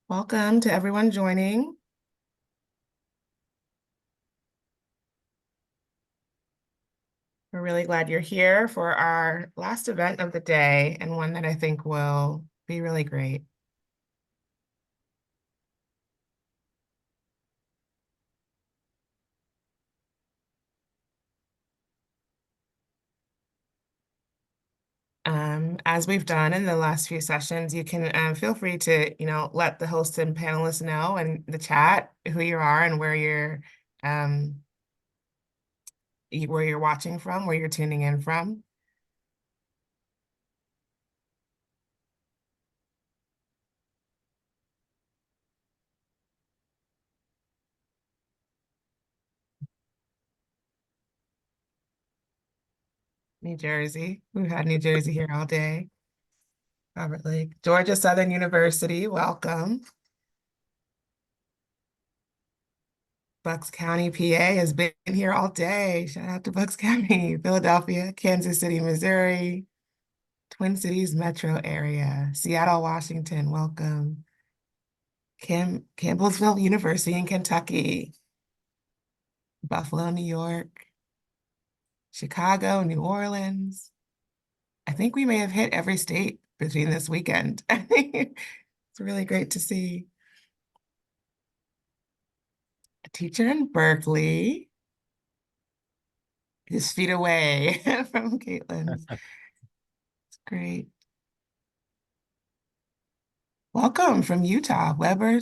Welcome to everyone joining. We're really glad you're here for our last event of the day, and one that I think will be really great. As we've done in the last few sessions, you can feel free to, let the hosts and panelists know in the chat who you are and um, where you're watching from, where you're tuning in from. New Jersey. We've had New Jersey here all day. Robert Lake. Georgia Southern University, welcome. Bucks County, PA has been here all day. Shout out to Bucks County, Philadelphia, Kansas City, Missouri, Twin Cities metro area, Seattle, Washington, welcome. Campbellsville University in Kentucky, Buffalo, New York, Chicago, New Orleans. I think we may have hit every state between this weekend. It's really great to see. A teacher in Berkeley, his feet away from Caitlin's. It's great. Welcome from Utah, Weber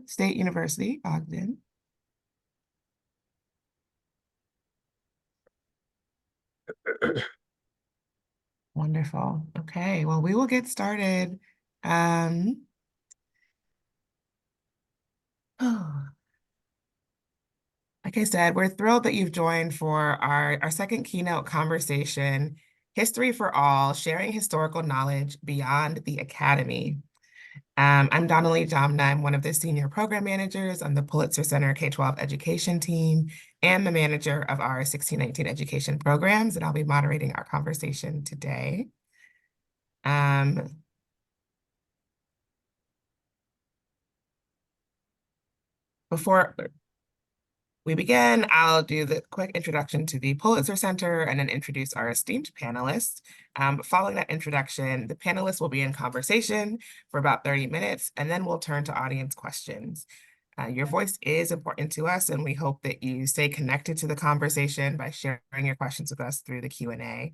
State University, Ogden. Wonderful. Okay, well, we will get started. Like I said, we're thrilled that you've joined for our second keynote conversation, History for All, Sharing Historical Knowledge Beyond the Academy. I'm Donnalie Jamnah. I'm one of the senior program managers on the Pulitzer Center K-12 education team and the manager of our 1619 education programs, and I'll be moderating our conversation today. Before we begin, I'll do the quick introduction to the Pulitzer Center and then introduce our esteemed panelists. Following that introduction, the panelists will be in conversation for about 30 minutes, and then we'll turn to audience questions. Your voice is important to us, and we hope that you stay connected to the conversation by sharing your questions with us through the Q&A.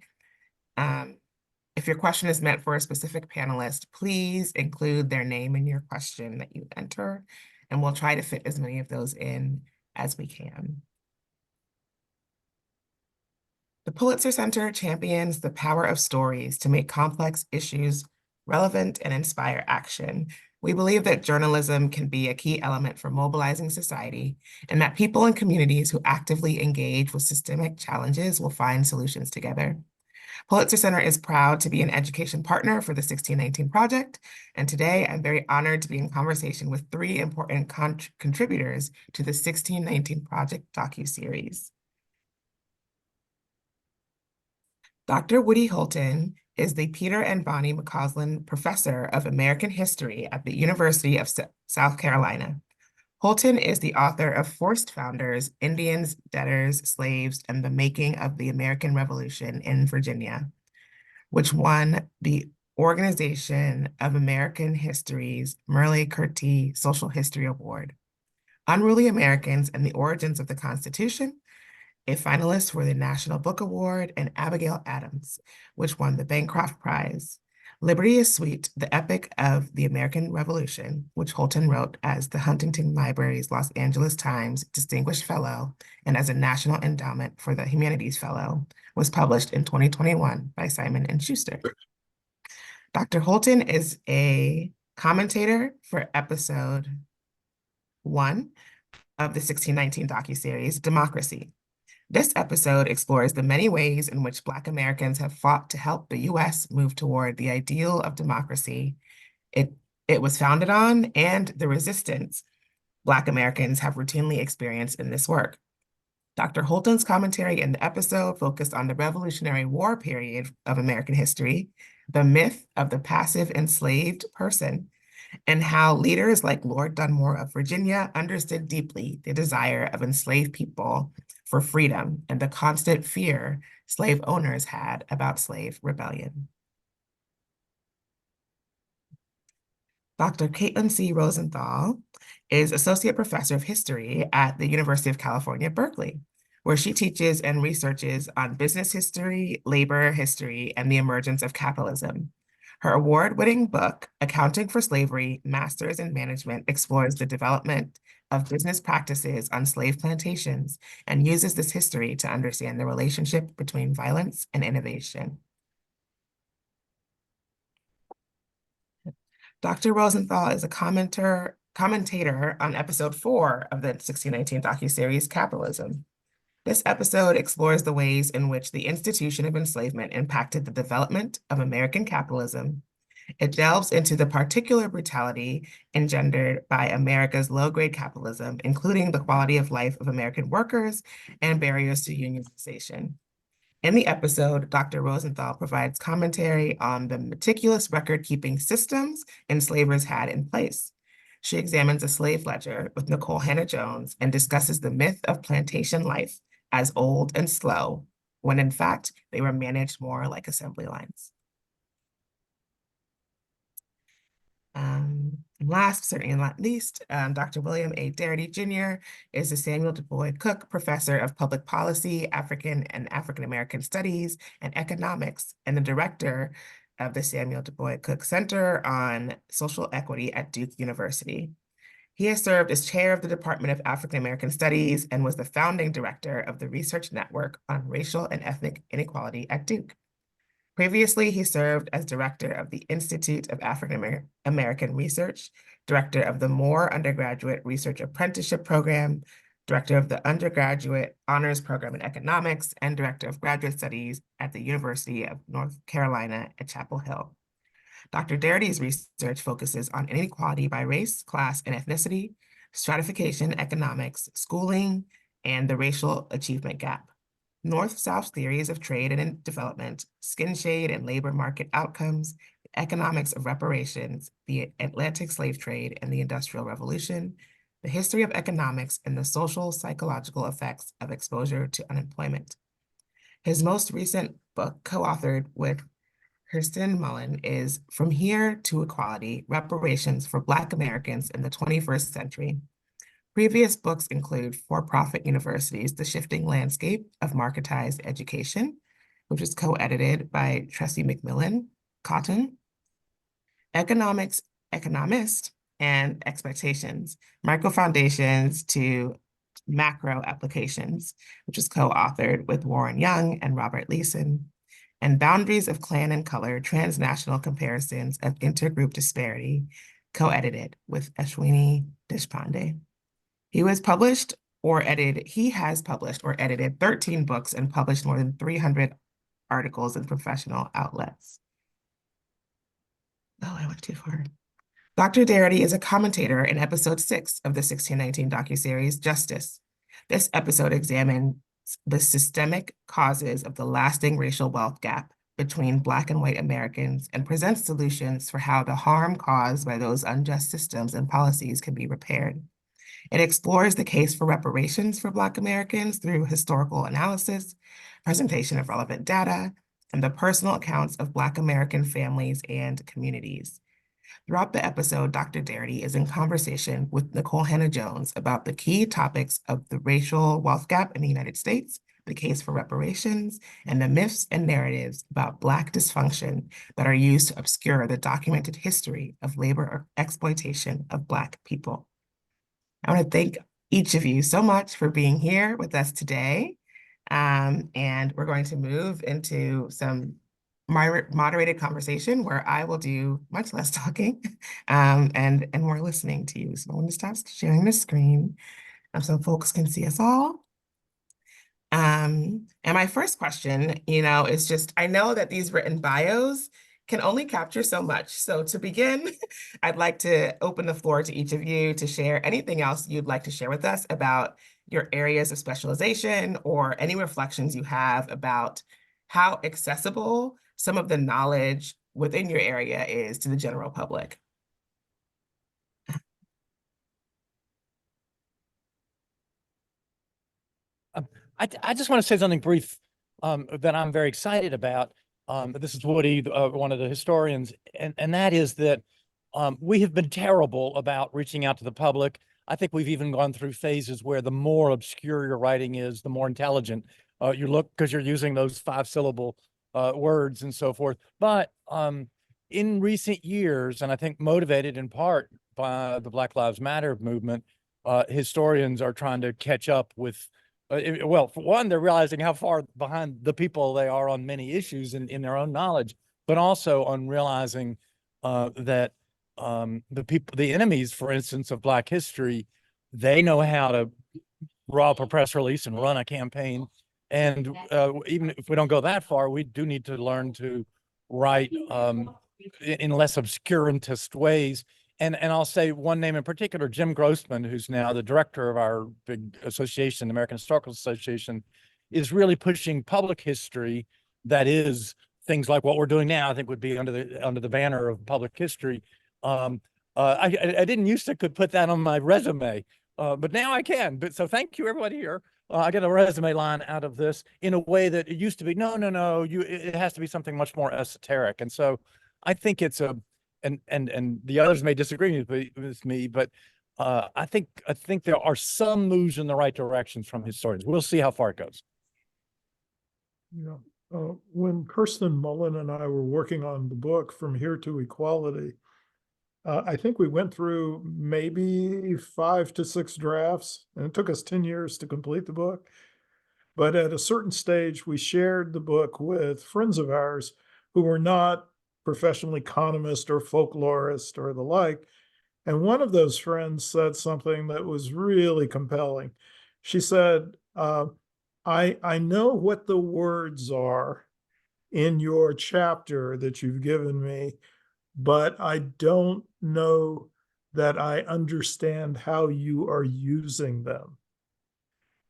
If your question is meant for a specific panelist, please include their name in your question that you enter, and we'll try to fit as many of those in as we can. The Pulitzer Center champions the power of stories to make complex issues relevant and inspire action. We believe that journalism can be a key element for mobilizing society, and that people and communities who actively engage with systemic challenges will find solutions together. Pulitzer Center is proud to be an education partner for the 1619 Project, and today I'm very honored to be in conversation with three important contributors to the 1619 Project Docuseries. Dr. Woody Holton is the Peter and Bonnie McCausland Professor of American History at the University of South Carolina. Holton is the author of Forced Founders, Indians, Debtors, Slaves, and the Making of the American Revolution in Virginia, which won the Organization of American History's Merle-Curti Social History Award. Unruly Americans and the Origins of the Constitution, a finalist for the National Book Award, and Abigail Adams, which won the Bancroft Prize. Liberty is Sweet, the Epic of the American Revolution, which Holton wrote as the Huntington Library's Los Angeles Times Distinguished Fellow and as a National Endowment for the Humanities Fellow, was published in 2021 by Simon & Schuster. Dr. Holton is a commentator for episode 1 of the 1619 docuseries, Democracy. This episode explores the many ways in which Black Americans have fought to help the U.S. move toward the ideal of democracy it was founded on and the resistance Black Americans have routinely experienced in this work. Dr. Holton's commentary in the episode focused on the Revolutionary War period of American history, the myth of the passive enslaved person, and how leaders like Lord Dunmore of Virginia understood deeply the desire of enslaved people for freedom and the constant fear slave owners had about slave rebellion. Dr. Caitlin C. Rosenthal is Associate Professor of History at the University of California, Berkeley, where she teaches and researches on business history, labor history, and the emergence of capitalism. Her award-winning book, Accounting for Slavery, Masters in Management, explores the development of business practices on slave plantations and uses this history to understand the relationship between violence and innovation. Dr. Rosenthal is a commentator on episode 4 of the 1619 docuseries, Capitalism. This episode explores the ways in which the institution of enslavement impacted the development of American capitalism. It delves into the particular brutality engendered by America's low-grade capitalism, including the quality of life of American workers and barriers to unionization. In the episode, Dr. Rosenthal provides commentary on the meticulous record-keeping systems enslavers had in place. She examines a slave ledger with Nicole Hannah-Jones and discusses the myth of plantation life as old and slow, when in fact, they were managed more like assembly lines. And last, certainly not least, Dr. William A. Darity Jr. is the Samuel DuBois Cook Professor of Public Policy, African and African American Studies, and Economics, and the director of the Samuel DuBois Cook Center on Social Equity at Duke University. He has served as chair of the Department of African American Studies and was the founding director of the Research Network on Racial and Ethnic Inequality at Duke. Previously, he served as director of the Institute of African American Research, director of the Moore Undergraduate Research Apprenticeship Program, director of the Undergraduate Honors Program in Economics, and director of Graduate Studies at the University of North Carolina at Chapel Hill. Dr. Darity's research focuses on inequality by race, class, and ethnicity, stratification, economics, schooling, and the racial achievement gap. North-South theories of trade and development, skin shade and labor market outcomes, the economics of reparations, the Atlantic slave trade and the Industrial Revolution, the history of economics, and the social psychological effects of exposure to unemployment. His most recent book, co-authored with Kirsten Mullen, is From Here to Equality, Reparations for Black Americans in the 21st Century. Previous books include For-Profit Universities, The Shifting Landscape of Marketized Education, which was co-edited by Tressie McMillan Cotton, Economics, Economist, and Expectations, Micro Foundations to Macro Applications, which was co-authored with Warren Young and Robert Leeson, and Boundaries of Clan and Color, Transnational Comparisons of Intergroup Disparity, co-edited with Ashwini Deshpande. He has published or edited 13 books and published more than 300 articles in professional outlets. Oh, I went too far. Dr. Darity is a commentator in episode 6 of the 1619 docuseries, Justice. This episode examines the systemic causes of the lasting racial wealth gap between Black and white Americans and presents solutions for how the harm caused by those unjust systems and policies can be repaired. It explores the case for reparations for Black Americans through historical analysis, presentation of relevant data, and the personal accounts of Black American families and communities. Throughout the episode, Dr. Darity is in conversation with Nicole Hannah-Jones about the key topics of the racial wealth gap in the United States, the case for reparations, and the myths and narratives about Black dysfunction that are used to obscure the documented history of labor exploitation of Black people. I want to thank each of you so much for being here with us today. And we're going to move into some moderated conversation where I will do much less talking and more listening to you. So I'm going to stop sharing the screen so folks can see us all. And my first question, is just, I know that these written bios can only capture so much. So to begin, I'd like to open the floor to each of you to share anything else you'd like to share with us about your areas of specialization or any reflections you have about how accessible some of the knowledge within your area is to the general public. I just want to say something brief that I'm very excited about. This is Woody, one of the historians, and that is that we have been terrible about reaching out to the public. I think we've even gone through phases where the more obscure your writing is, the more intelligent you look, because you're using those 5-syllable words and so forth. But in recent years, and I think motivated in part by the Black Lives Matter movement, historians are trying to catch up with, well, for one, they're realizing how far behind the people they are on many issues in their own knowledge, but also on realizing that the people, the enemies, for instance, of Black history, they know how to draw up a press release and run a campaign. And even if we don't go that far, we do need to learn to write in less obscurantist ways. And I'll say one name in particular, Jim Grossman, who's now the director of our big association, the American Historical Association, is really pushing public history. That is, things like what we're doing now, I think would be under the banner of public history. I didn't used to could put that on my resume, but now I can. But so thank you, everybody here. I get a resume line out of this in a way that it used to be, no, it has to be something much more esoteric. And so I think it's and the others may disagree with me, but I think there are some moves in the right directions from historians. We'll see how far it goes. Yeah. When Kirsten Mullen and I were working on the book From Here to Equality, I think we went through maybe 5 to 6 drafts, and it took us 10 years to complete the book. But at a certain stage, we shared the book with friends of ours who were not professional economists or folklorists or the like. And one of those friends said something that was really compelling. She said, I know what the words are in your chapter that you've given me, but I don't know that I understand how you are using them.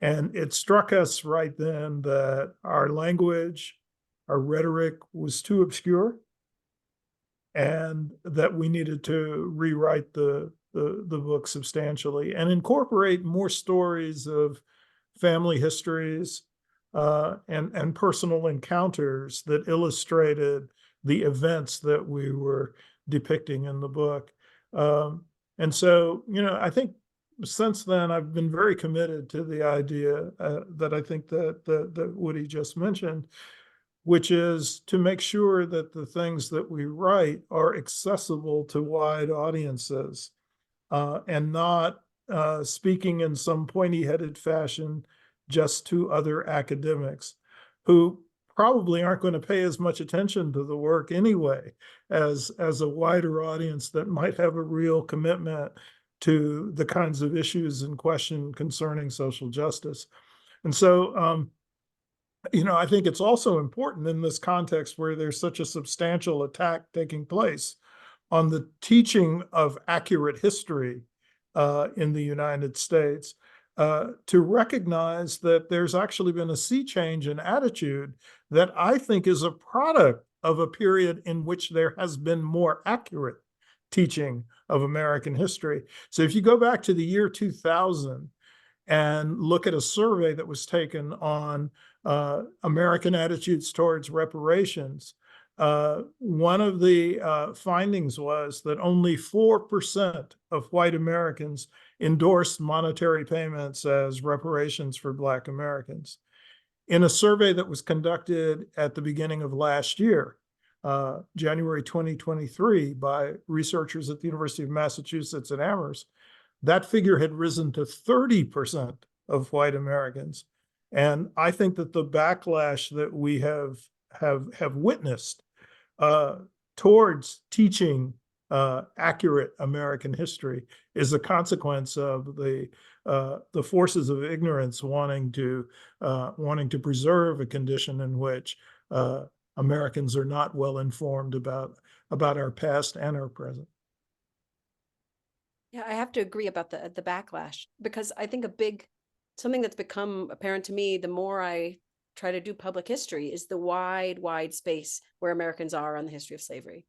And it struck us right then that our language, our rhetoric was too obscure, and that we needed to rewrite the book substantially and incorporate more stories of family histories and personal encounters that illustrated the events that we were depicting in the book. And so, I think since then, I've been very committed to the idea that I think that Woody just mentioned, which is to make sure that the things that we write are accessible to wide audiences and not speaking in some pointy-headed fashion just to other academics who probably aren't going to pay as much attention to the work anyway as a wider audience that might have a real commitment to the kinds of issues in question concerning social justice. And so, I think it's also important in this context where there's such a substantial attack taking place on the teaching of accurate history in the United States, to recognize that there's actually been a sea change in attitude that I think is a product of a period in which there has been more accurate teaching of American history. So if you go back to the year 2000 and look at a survey that was taken on American attitudes towards reparations, one of the findings was that only 4% of white Americans endorsed monetary payments as reparations for Black Americans. In a survey that was conducted at the beginning of last year, January 2023, by researchers at the University of Massachusetts at Amherst, that figure had risen to 30% of white Americans. And I think that the backlash that we have witnessed towards teaching accurate American history is a consequence of the forces of ignorance wanting to preserve a condition in which Americans are not well informed about our past and our present. Yeah, I have to agree about the backlash, because I think something that's become apparent to me the more I try to do public history is the wide space where Americans are on the history of slavery.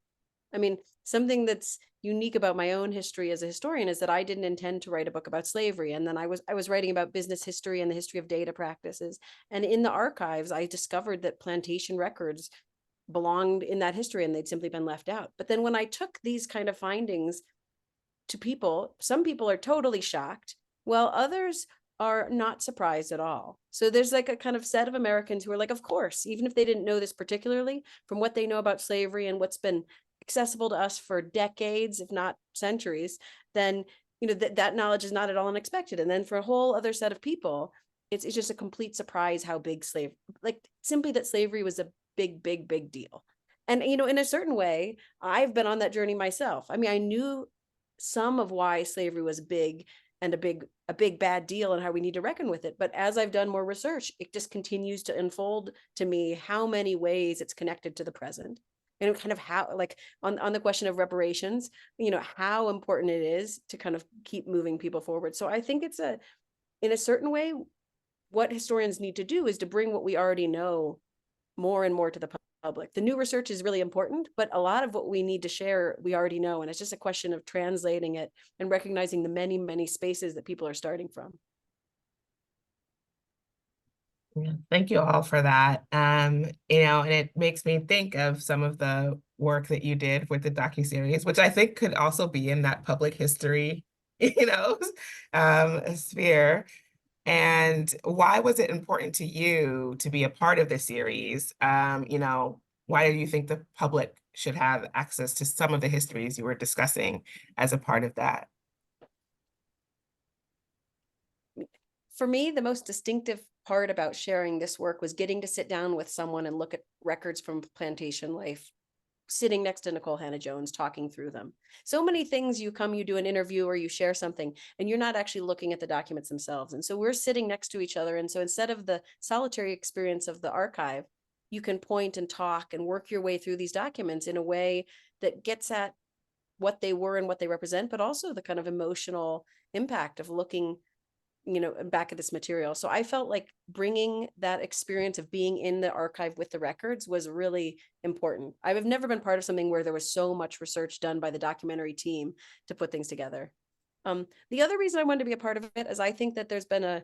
I mean, something that's unique about my own history as a historian is that I didn't intend to write a book about slavery. And then I was writing about business history and the history of data practices. And in the archives, I discovered that plantation records belonged in that history and they'd simply been left out. But then when I took these kind of findings to people, some people are totally shocked, while others are not surprised at all. So there's like a kind of set of Americans who are like, of course, even if they didn't know this particularly, from what they know about slavery and what's been accessible to us for decades, if not centuries, then that knowledge is not at all unexpected. And then for a whole other set of people, it's just a complete surprise how big like simply that slavery was a big, big, big deal. And in a certain way, I've been on that journey myself. I mean, I knew some of why slavery was big and a big bad deal and how we need to reckon with it. But as I've done more research, it just continues to unfold to me how many ways it's connected to the present. And kind of how, like on the question of reparations, how important it is to kind of keep moving people forward. So I think it's in a certain way, what historians need to do is to bring what we already know more and more to the public. The new research is really important, but a lot of what we need to share, we already know. And it's just a question of translating it and recognizing the many, many spaces that people are starting from. Yeah, thank you all for that. And it makes me think of some of the work that you did with the docuseries, which I think could also be in that public history, sphere. And why was it important to you to be a part of the series? Why do you think the public should have access to some of the histories you were discussing as a part of that? For me, the most distinctive part about sharing this work was getting to sit down with someone and look at records from plantation life, sitting next to Nicole Hannah-Jones, talking through them. So many things, you do an interview or you share something and you're not actually looking at the documents themselves. And so we're sitting next to each other. And so instead of the solitary experience of the archive, you can point and talk and work your way through these documents in a way that gets at what they were and what they represent, but also the kind of emotional impact of looking back at this material. So I felt like bringing that experience of being in the archive with the records was really important. I've never been part of something where there was so much research done by the documentary team to put things together. The other reason I wanted to be a part of it is I think that there's been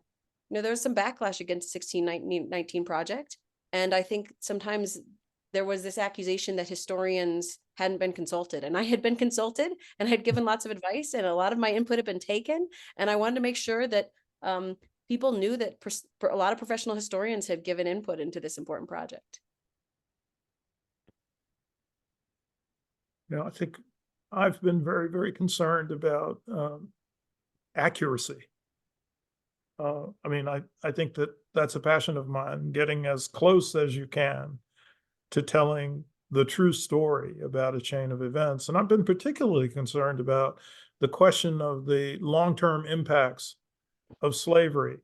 there's some backlash against 1619 Project. And I think sometimes there was this accusation that historians hadn't been consulted, and I had been consulted and had given lots of advice and a lot of my input had been taken. And I wanted to make sure that people knew that a lot of professional historians had given input into this important project. I think I've been very, very concerned about accuracy. I think that that's a passion of mine, getting as close as you can to telling the true story about a chain of events. And I've been particularly concerned about the question of the long-term impacts of slavery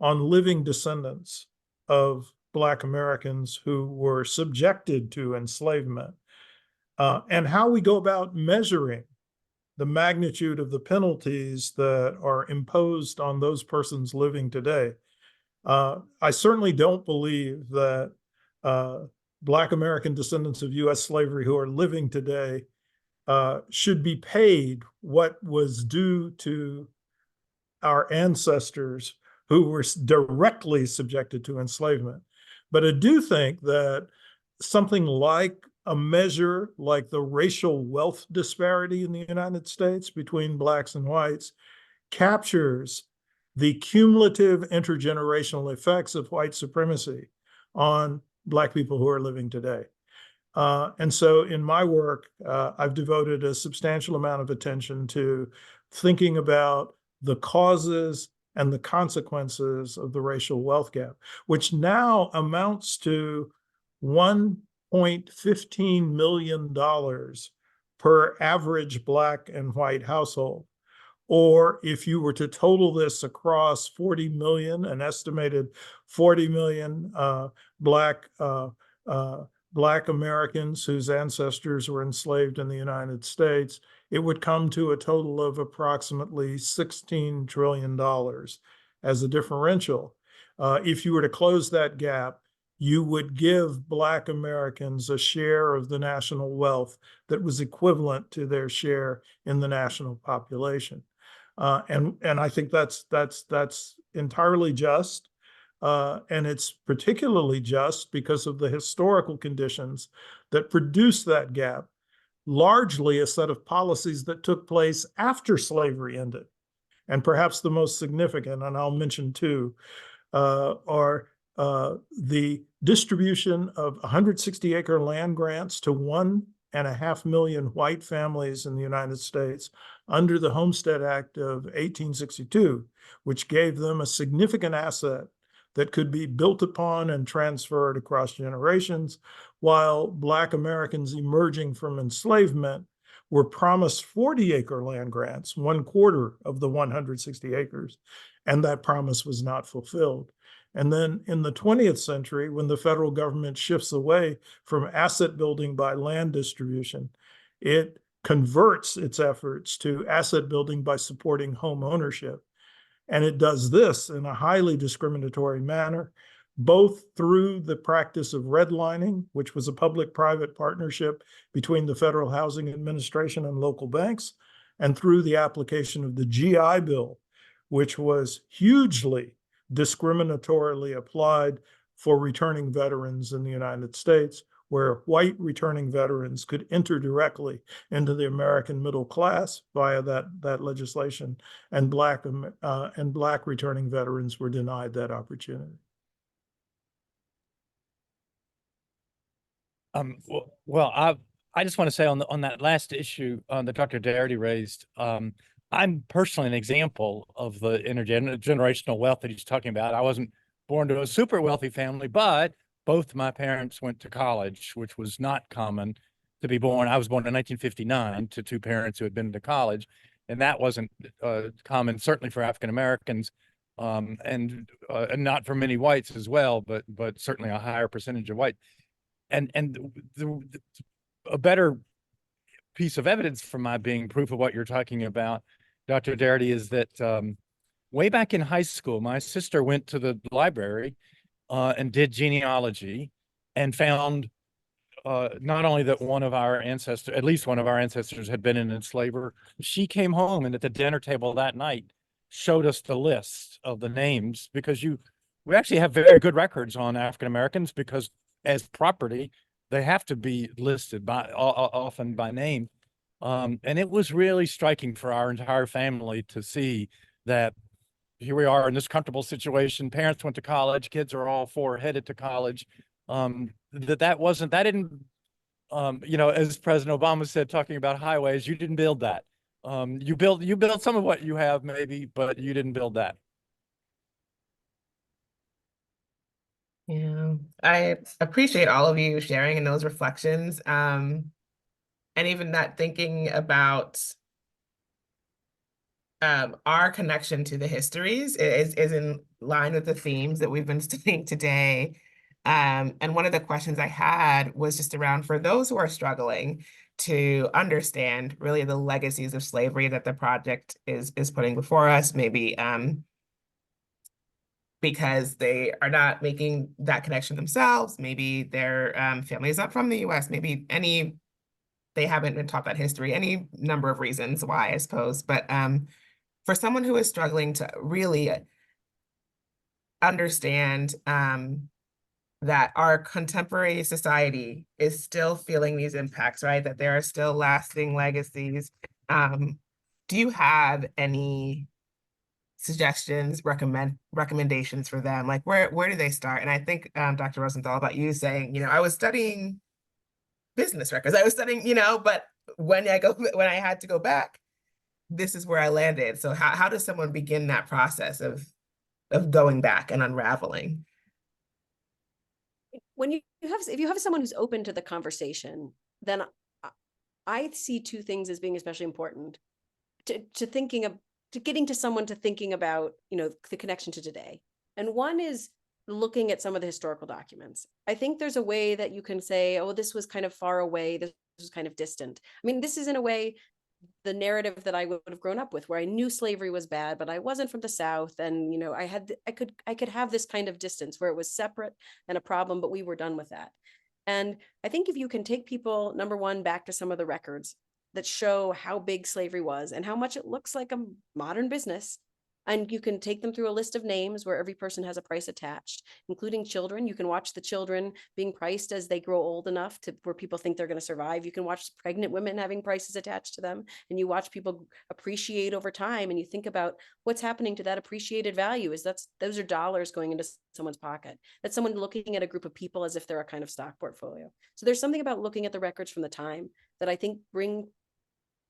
on living descendants of Black Americans who were subjected to enslavement, and how we go about measuring the magnitude of the penalties that are imposed on those persons living today. I certainly don't believe that Black American descendants of U.S. slavery who are living today should be paid what was due to our ancestors who were directly subjected to enslavement. But I do think that something like a measure like the racial wealth disparity in the United States between Blacks and whites captures the cumulative intergenerational effects of white supremacy on Black people who are living today. And so in my work, I've devoted a substantial amount of attention to thinking about the causes and the consequences of the racial wealth gap, which now amounts to $1.15 million per average Black and white household. Or if you were to total this across 40 million, an estimated 40 million Black Americans whose ancestors were enslaved in the United States, it would come to a total of approximately $16 trillion as a differential. If you were to close that gap, you would give Black Americans a share of the national wealth that was equivalent to their share in the national population. And I think that's entirely just. And it's particularly just because of the historical conditions that produced that gap, largely a set of policies that took place after slavery ended. And perhaps the most significant, and I'll mention two, are the distribution of 160-acre land grants to 1.5 million white families in the United States under the Homestead Act of 1862, which gave them a significant asset that could be built upon and transferred across generations, while Black Americans emerging from enslavement were promised 40-acre land grants, 1/4 of the 160 acres, and that promise was not fulfilled. And then in the 20th century, when the federal government shifts away from asset building by land distribution, it converts its efforts to asset building by supporting home ownership. And it does this in a highly discriminatory manner, both through the practice of redlining, which was a public-private partnership between the Federal Housing Administration and local banks, and through the application of the GI Bill, which was hugely discriminatorily applied for returning veterans in the United States, where white returning veterans could enter directly into the American middle class via that legislation, and Black returning veterans were denied that opportunity. Well, I just want to say on that last issue that Dr. Darity raised, I'm personally an example of the intergenerational wealth that he's talking about. I wasn't born to a super wealthy family, but both my parents went to college, which was not common to be born. I was born in 1959 to two parents who had been to college, and that wasn't common, certainly for African Americans, and not for many whites as well, but certainly a higher percentage of white. And a better piece of evidence for my being proof of what you're talking about, Dr. Darity, is that way back in high school, my sister went to the library and did genealogy and found not only that one of our ancestors, at least one of our ancestors, had been an enslaver. She came home and at the dinner table that night showed us the list of the names, because we actually have very good records on African Americans, because as property, they have to be listed by often by name. And it was really striking for our entire family to see that here we are in this comfortable situation. Parents went to college, kids are all four headed to college. That didn't, as President Obama said, talking about highways, you didn't build that. You built some of what you have maybe, but you didn't build that. Yeah, I appreciate all of you sharing in those reflections. And even that thinking about our connection to the histories is in line with the themes that we've been studying today. And one of the questions I had was just around, for those who are struggling to understand really the legacies of slavery that the project is putting before us, maybe because they are not making that connection themselves, maybe their family is not from the US, maybe they haven't been taught that history, any number of reasons why, I suppose. But for someone who is struggling to really understand that our contemporary society is still feeling these impacts, right? That there are still lasting legacies. Do you have any suggestions, recommendations for them? Like where do they start? And I think Dr. Rosenthal, about you saying, I was studying business records. I was studying, but when I had to go back, this is where I landed. So how does someone begin that process of going back and unraveling? When if you have someone who's open to the conversation, then I see two things as being especially important to getting to someone to thinking about, the connection to today. And one is looking at some of the historical documents. I think there's a way that you can say, oh, this was kind of far away, this was kind of distant. I mean, this is in a way, the narrative that I would have grown up with, where I knew slavery was bad, but I wasn't from the South. And, you know, I could have this kind of distance where it was separate and a problem, but we were done with that. And I think if you can take people, number one, back to some of the records that show how big slavery was and how much it looks like a modern business, and you can take them through a list of names where every person has a price attached, including children. You can watch the children being priced as they grow old enough to where people think they're going to survive. You can watch pregnant women having prices attached to them, and you watch people appreciate over time. And you think about what's happening to that appreciated value. Those are dollars going into someone's pocket. That's someone looking at a group of people as if they're a kind of stock portfolio. So there's something about looking at the records from the time that I think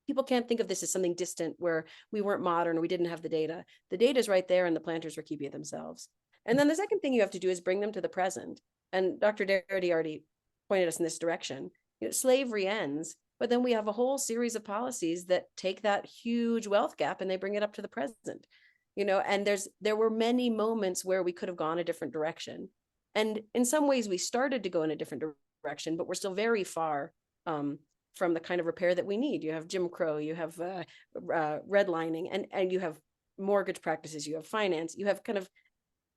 people can't think of this as something distant where we weren't modern or we didn't have the data. The data is right there and the planters were keeping it themselves. And then the second thing you have to do is bring them to the present. And Dr. Darity already pointed us in this direction. You know, slavery ends, but then we have a whole series of policies that take that huge wealth gap and they bring it up to the present. You know, and there were many moments where we could have gone a different direction. And in some ways we started to go in a different direction, but we're still very far from the kind of repair that we need. You have Jim Crow, you have redlining, and you have mortgage practices, you have finance, you have kind of,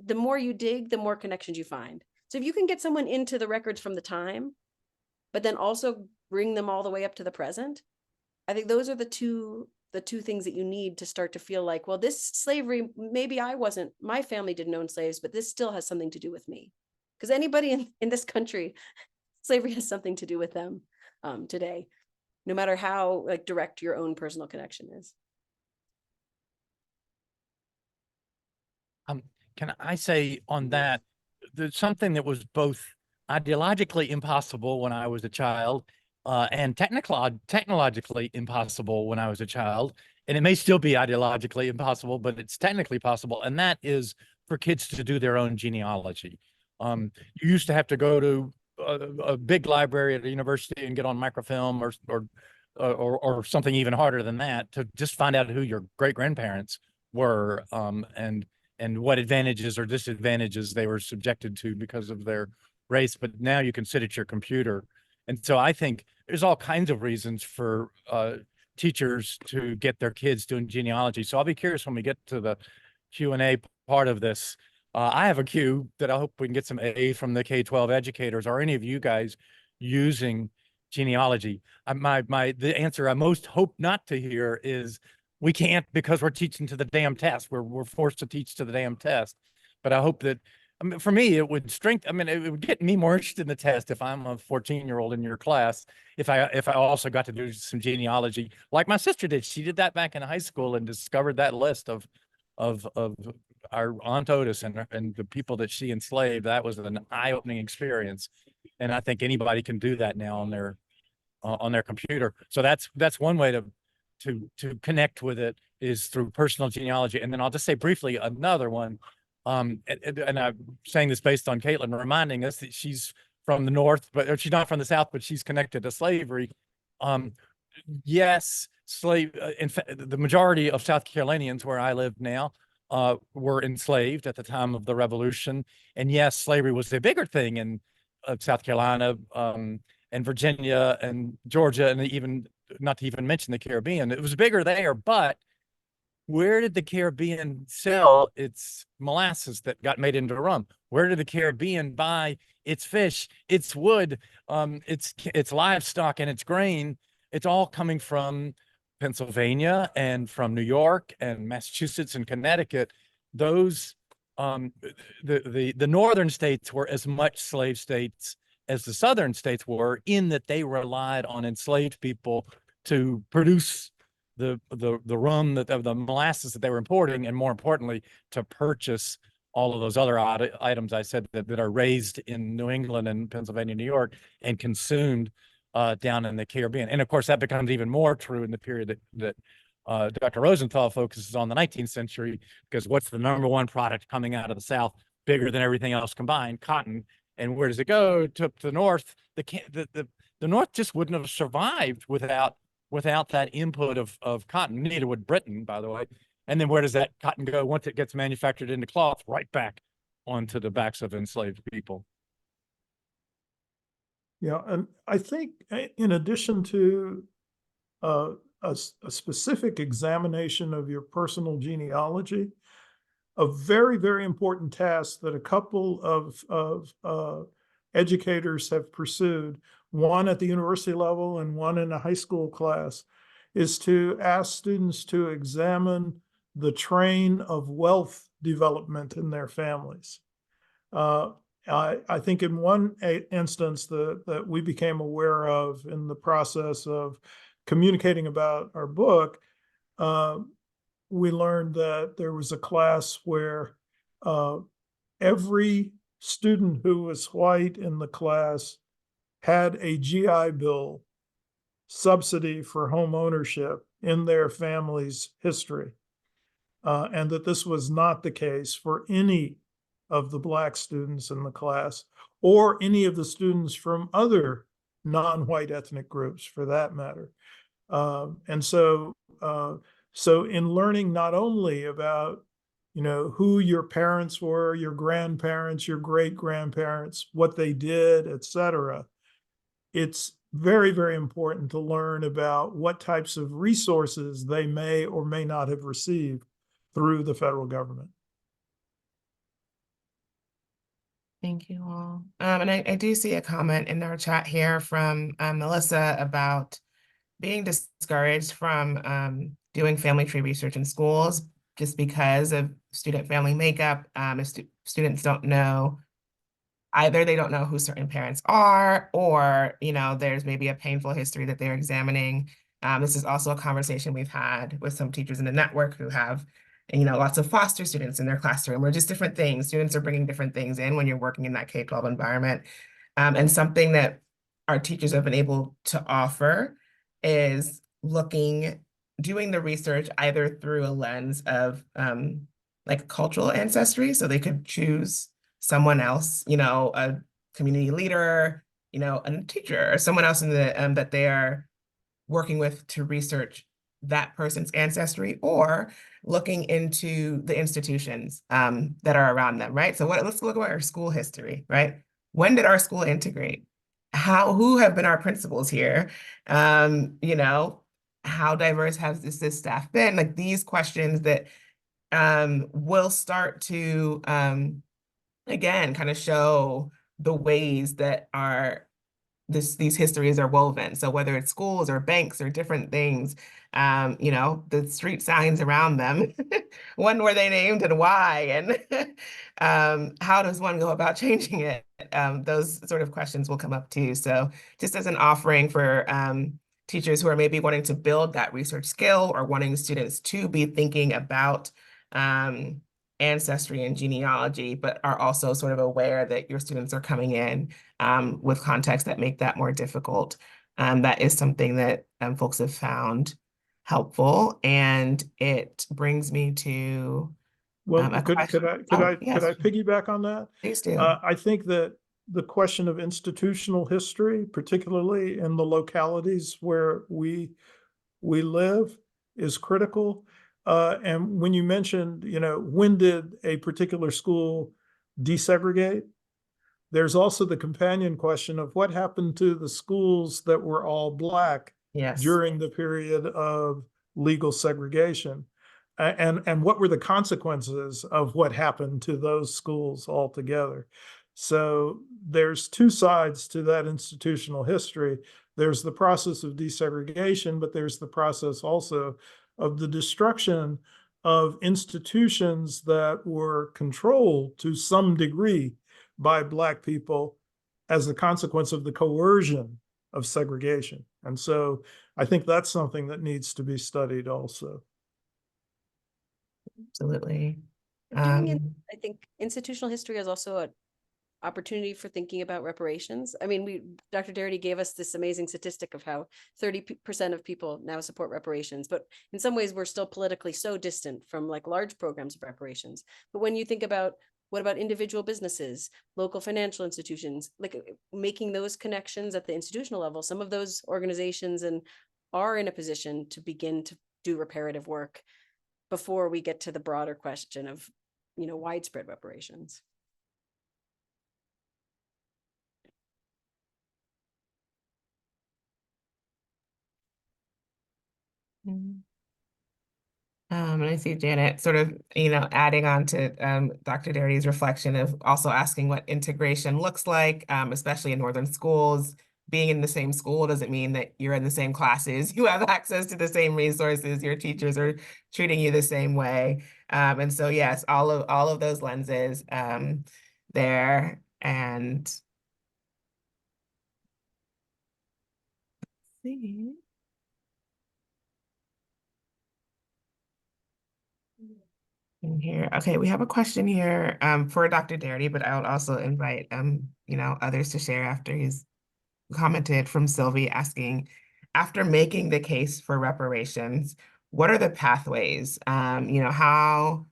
the more you dig, the more connections you find. So if you can get someone into the records from the time, but then also bring them all the way up to the present, I think those are the two things that you need to start to feel like, well, this slavery, maybe my family didn't own slaves, but this still has something to do with me. Because anybody in this country, slavery has something to do with them today, no matter how like direct your own personal connection is. Can I say on that, there's something that was both ideologically impossible when I was a child and technologically impossible when I was a child. And it may still be ideologically impossible, but it's technically possible. And that is for kids to do their own genealogy. You used to have to go to a big library at a university and get on microfilm or something even harder than that to just find out who your great-grandparents were and what advantages or disadvantages they were subjected to because of their race. But now you can sit at your computer. And so I think there's all kinds of reasons for teachers to get their kids doing genealogy. So I'll be curious when we get to the Q&A part of this. I have a Q that I hope we can get some A from the K-12 educators. Are any of you guys using genealogy? The answer I most hope not to hear is we can't because we're teaching to the damn test. We're forced to teach to the damn test. But I hope that, I mean, for me, it would it would get me more interested in the test if I'm a 14-year-old in your class, if I also got to do some genealogy like my sister did. She did that back in high school and discovered that list of our Aunt Otis and the people that she enslaved. That was an eye-opening experience. And I think anybody can do that now on their computer. So that's one way to connect with it is through personal genealogy. And then I'll just say briefly another one. And I'm saying this based on Caitlin reminding us that she's from the North, but she's not from the South, but she's connected to slavery. Yes, in fact, the majority of South Carolinians where I live now were enslaved at the time of the Revolution. And yes, slavery was a bigger thing in South Carolina and Virginia and Georgia, and even not to even mention the Caribbean. It was bigger there, but where did the Caribbean sell its molasses that got made into rum? Where did the Caribbean buy its fish, its wood, its livestock, and its grain? It's all coming from Pennsylvania and from New York and Massachusetts and Connecticut. Those the northern states were as much slave states as the southern states were, in that they relied on enslaved people to produce the rum, the molasses that they were importing, and more importantly, to purchase all of those other items I said that are raised in New England and Pennsylvania, New York, and consumed down in the Caribbean. And of course, that becomes even more true in the period that Dr. Rosenthal focuses on, the 19th century, because what's the number one product coming out of the South, bigger than everything else combined? Cotton. And where does it go? To the North. The North just wouldn't have survived without that input of cotton. Neither would Britain, by the way. And then where does that cotton go once it gets manufactured into cloth? Right back onto the backs of enslaved people. Yeah, and I think in addition to a specific examination of your personal genealogy, a very, very important task that a couple of educators have pursued, one at the university level and one in a high school class, is to ask students to examine the train of wealth development in their families. I think in one instance that we became aware of in the process of communicating about our book, we learned that there was a class where every student who was white in the class had a GI Bill subsidy for home ownership in their family's history, and that this was not the case for any of the Black students in the class, or any of the students from other non-white ethnic groups, for that matter. And so in learning not only about, who your parents were, your grandparents, your great-grandparents, what they did, etc., it's very, very important to learn about what types of resources they may or may not have received through the federal government. Thank you all. And I do see a comment in our chat here from Melissa about being discouraged from doing family tree research in schools just because of student family makeup. If students don't know, either they don't know who certain parents are, or there's maybe a painful history that they're examining. This is also a conversation we've had with some teachers in the network who have lots of foster students in their classroom, or just different things. Students are bringing different things in when you're working in that K-12 environment. And something that our teachers have been able to offer is doing the research either through a lens of like cultural ancestry. So they could choose someone else, a community leader, a teacher, or someone else in the that they are working with to research that person's ancestry, or looking into the institutions that are around them, right? So let's look at our school history, right? When did our school integrate? Who have been our principals here? How diverse has this staff been? Like, these questions that will start to again kind of show the ways that these histories are woven. So whether it's schools or banks or different things, the street signs around them, when were they named and why? And how does one go about changing it? Those sort of questions will come up too. So just as an offering for teachers who are maybe wanting to build that research skill, or wanting students to be thinking about ancestry and genealogy, but are also sort of aware that your students are coming in with contexts that make that more difficult. That is something that folks have found helpful, and it brings me to Well, a could question. I Yes, piggyback on that? please do. I think that the question of institutional history, particularly in the localities where we live, is critical. And when you mentioned, when did a particular school desegregate? There's also the companion question of what happened to the schools that were all Black Yes. during the period of legal segregation. And what were the consequences of what happened to those schools altogether? So there's two sides to that institutional history. There's the process of desegregation, but there's the process also of the destruction of institutions that were controlled to some degree by Black people as a consequence of the coercion of segregation. And so I think that's something that needs to be studied also. Absolutely. I think institutional history is also an opportunity for thinking about reparations. I mean, Dr. Darity gave us this amazing statistic of how 30% of people now support reparations, but in some ways we're still politically so distant from like large programs of reparations. But when you think about what about individual businesses, local financial institutions, like making those connections at the institutional level, some of those organizations are in a position to begin to do reparative work before we get to the broader question of, widespread reparations. And I see Janet sort of, adding on to Dr. Darity's reflection of also asking what integration looks like, especially in northern schools. Being in the same school doesn't mean that you're in the same classes, you have access to the same resources, your teachers are treating you the same way. And so yes, all of those lenses there. And let's see. In here. Okay, we have a question here for Dr. Darity, but I'll also invite others to share after he's commented from Sylvie asking, after making the case for reparations, what are the pathways? How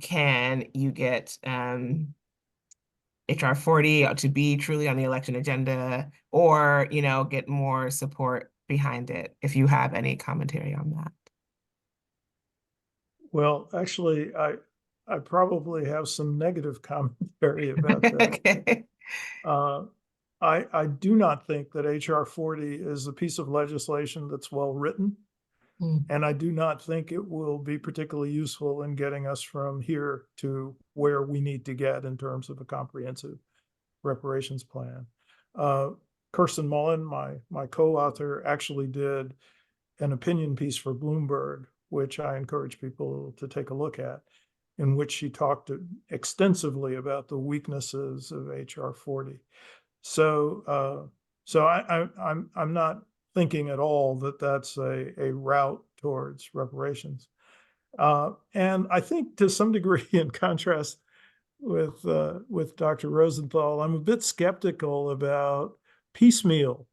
can you get HR 40 to be truly on the election agenda, or get more support behind it, if you have any commentary on that? Well, actually, I probably have some negative commentary about that. Okay. I do not think that HR 40 is a piece of legislation that's well written. And I do not think it will be particularly useful in getting us from here to where we need to get in terms of a comprehensive reparations plan. Kirsten Mullen, my co-author, actually did an opinion piece for Bloomberg, which I encourage people to take a look at, in which she talked extensively about the weaknesses of HR 40. So I'm not thinking at all that that's a route towards reparations. And I think to some degree, in contrast with Dr. Rosenthal, I'm a bit skeptical about piecemeal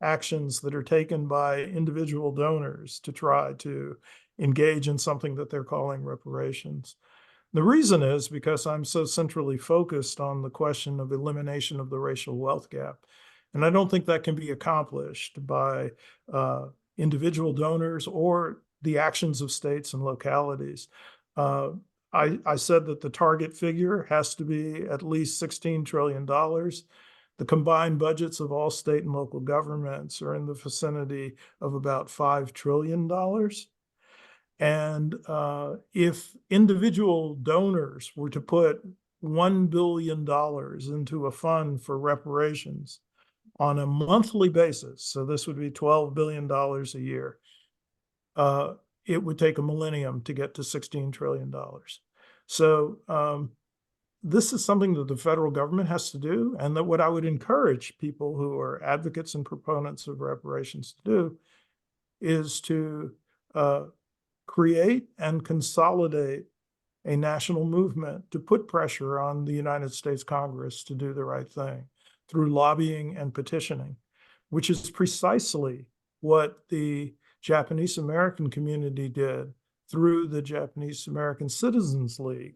actions that are taken by individual donors to try to engage in something that they're calling reparations. The reason is because I'm so centrally focused on the question of elimination of the racial wealth gap. And I don't think that can be accomplished by individual donors or the actions of states and localities. I said that the target figure has to be at least $16 trillion. The combined budgets of all state and local governments are in the vicinity of about $5 trillion. And if individual donors were to put $1 billion into a fund for reparations on a monthly basis, so this would be $12 billion a year, it would take a millennium to get to $16 trillion. So this is something that the federal government has to do, and that what I would encourage people who are advocates and proponents of reparations to do is to create and consolidate a national movement to put pressure on the United States Congress to do the right thing through lobbying and petitioning, which is precisely what the Japanese American community did through the Japanese American Citizens League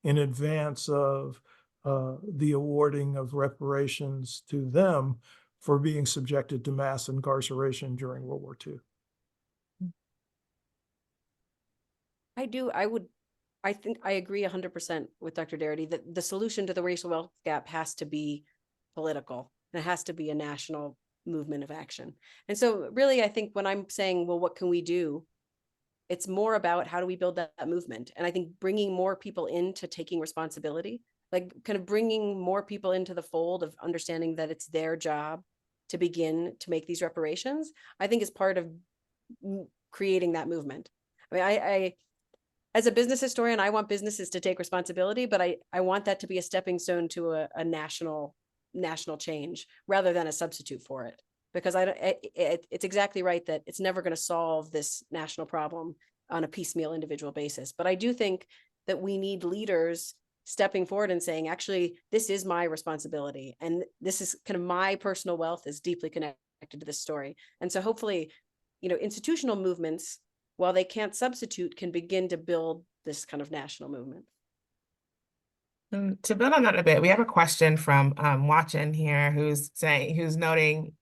in advance of the awarding of reparations to them for being subjected to mass incarceration during World War II. I think I agree 100% with Dr. Darity that the solution to the racial wealth gap has to be political, and it has to be a national movement of action. And so really, I think when I'm saying, well, what can we do? It's more about how do we build that movement? And I think bringing more people into taking responsibility, like kind of bringing more people into the fold of understanding that it's their job to begin to make these reparations, I think is part of creating that movement. I mean, I as a business historian, I want businesses to take responsibility, but I want that to be a stepping stone to a national change rather than a substitute for it. Because it's exactly right that it's never going to solve this national problem on a piecemeal individual basis. But I do think that we need leaders stepping forward and saying, actually, this is my responsibility. And this is kind of my personal wealth is deeply connected to this story. And so hopefully, institutional movements, while they can't substitute, can begin to build this kind of national movement. To build on that a bit, we have a question from Watchin here who's noting,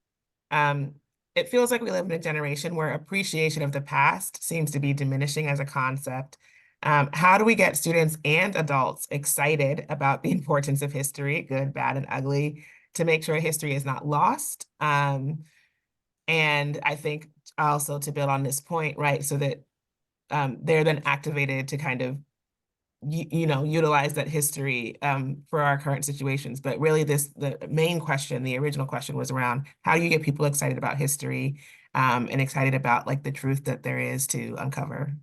it feels like we live in a generation where appreciation of the past seems to be diminishing as a concept. How do we get students and adults excited about the importance of history, good, bad, and ugly, to make sure history is not lost? And I think also to build on this point, right? So that they're then activated to kind of utilize that history for our current situations. But really the main question, the original question, was around how do you get people excited about history and excited about like the truth that there is to uncover?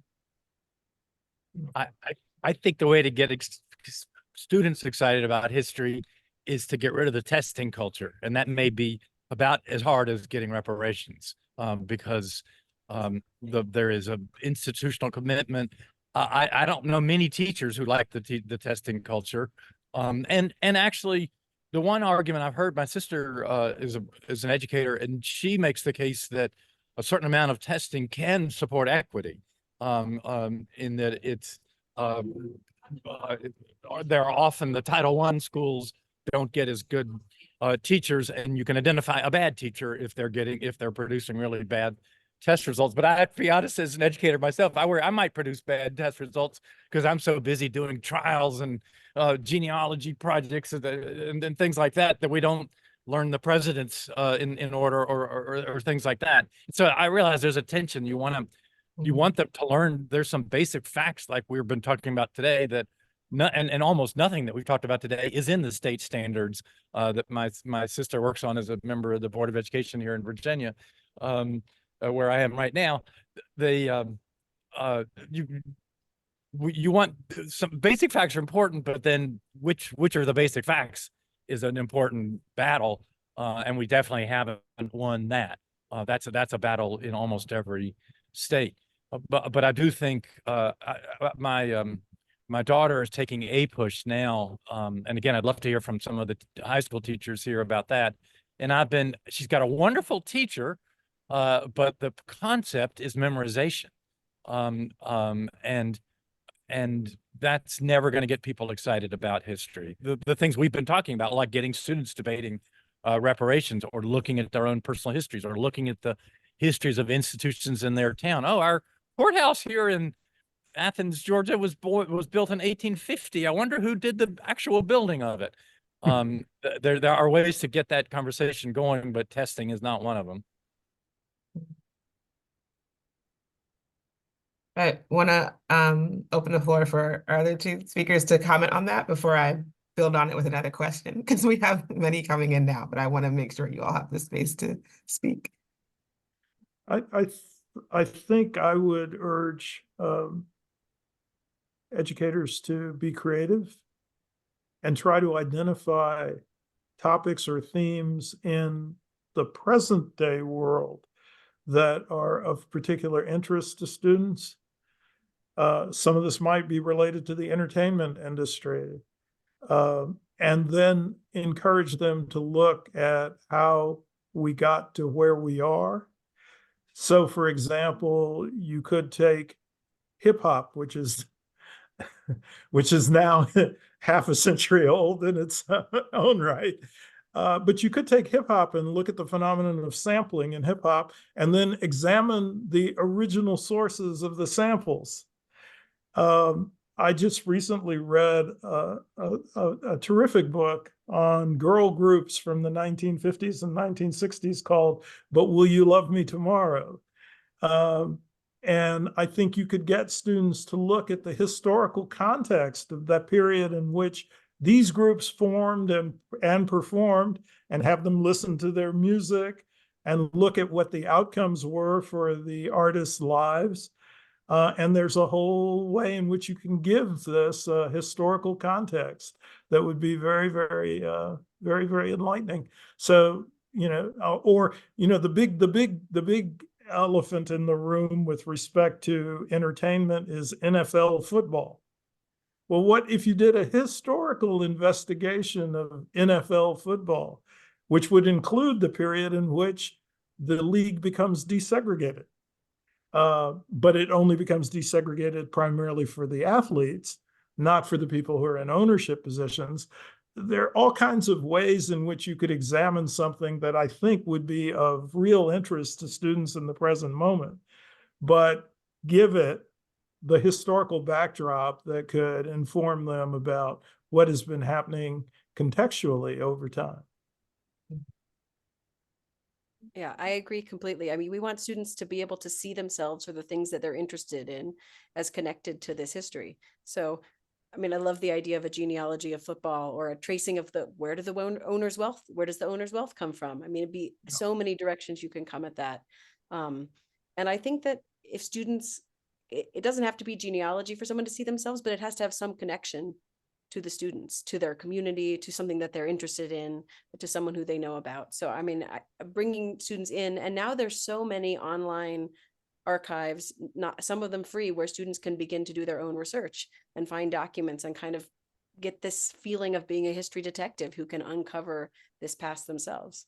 I think the way to get students excited about history is to get rid of the testing culture. And that may be about as hard as getting reparations because there is an institutional commitment. I don't know many teachers who like the testing culture. And actually, the one argument I've heard, my sister is an educator, and she makes the case that a certain amount of testing can support equity in that it's there are often the Title I schools don't get as good teachers, and you can identify a bad teacher if they're producing really bad test results. But I have to be honest, as an educator myself, I might produce bad test results because I'm so busy doing trials and genealogy projects and things like that we don't learn the presidents in order or things like that. So I realize there's a tension. You want them to learn. There's some basic facts like we've been talking about today that and almost nothing that we've talked about today is in the state standards that my sister works on as a member of the Board of Education here in Virginia, where I am right now. You want some basic facts are important, but then which are the basic facts is an important battle, and we definitely haven't won that. That's a battle in almost every state. But I do think my daughter is taking APUSH now, and again, I'd love to hear from some of the high school teachers here about that. And she's got a wonderful teacher, but the concept is memorization, and that's never going to get people excited about history. The things we've been talking about, like getting students debating reparations, or looking at their own personal histories, or looking at the histories of institutions in their town. Oh, our courthouse here in Athens, Georgia was built in 1850. I wonder who did the actual building of it. There are ways to get that conversation going, but testing is not one of them. I want to open the floor for our other two speakers to comment on that before I build on it with another question, because we have many coming in now, but I want to make sure you all have the space to speak. I think I would urge educators to be creative and try to identify topics or themes in the present day world that are of particular interest to students. Some of this might be related to the entertainment industry, and then encourage them to look at how we got to where we are. So, for example, you could take hip hop, which is now half a century old in its own right. But you could take hip hop and look at the phenomenon of sampling in hip hop, and then examine the original sources of the samples. I just recently read a terrific book on girl groups from the 1950s and 1960s called "But Will You Love Me Tomorrow?" And I think you could get students to look at the historical context of that period in which these groups formed and performed, and have them listen to their music and look at what the outcomes were for the artists' lives. And there's a whole way in which you can give this historical context that would be very, very, very, very enlightening. So, the big elephant in the room with respect to entertainment is NFL football. Well, what if you did a historical investigation of NFL football, which would include the period in which the league becomes desegregated? But it only becomes desegregated primarily for the athletes, not for the people who are in ownership positions. There are all kinds of ways in which you could examine something that I think would be of real interest to students in the present moment, but give it the historical backdrop that could inform them about what has been happening contextually over time. Yeah, I agree completely. I mean, we want students to be able to see themselves for the things that they're interested in as connected to this history. So, I mean, I love the idea of a genealogy of football or a tracing of where do the owner's wealth, where does the owner's wealth come from? I mean, it'd be so many directions you can come at that. Um, and I think that if students, it doesn't have to be genealogy for someone to see themselves, but it has to have some connection to the students, to their community, to something that they're interested in, to someone who they know about. So, I mean, bringing students in, and now there's so many online archives, not some of them free, where students can begin to do their own research and find documents and kind of get this feeling of being a history detective who can uncover this past themselves.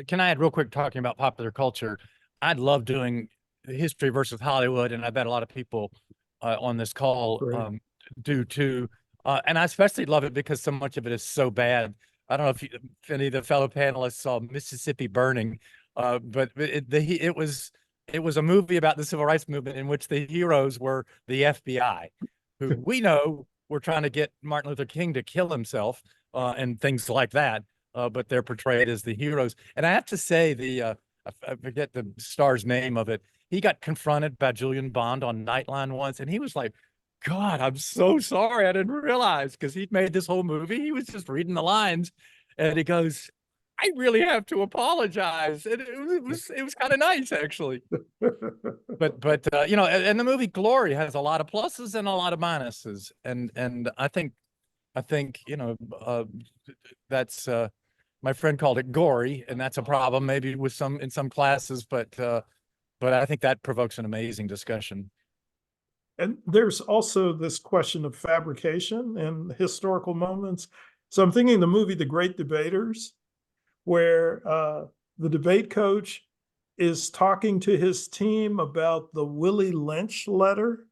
Can I add real quick, talking about popular culture? I'd love doing history versus Hollywood, and I bet a lot of people on this call do too. And I especially love it because so much of it is so bad. I don't know if any of the fellow panelists saw Mississippi Burning, but it was a movie about the civil rights movement in which the heroes were the FBI, who we know were trying to get Martin Luther King to kill himself and things like that. But they're portrayed as the heroes. And I have to say, I forget the star's name of it. He got confronted by Julian Bond on Nightline once, and he was like, God, I'm so sorry. I didn't realize, because he'd made this whole movie. He was just reading the lines, and he goes, I really have to apologize. And it was kind of nice, actually. But you know, and the movie Glory has a lot of pluses and a lot of minuses. And I think you know, that's my friend called it gory, and that's a problem maybe with in some classes, but I think that provokes an amazing discussion. And there's also this question of fabrication and historical moments. So I'm thinking the movie The Great Debaters, where the debate coach is talking to his team about the Willie Lynch letter,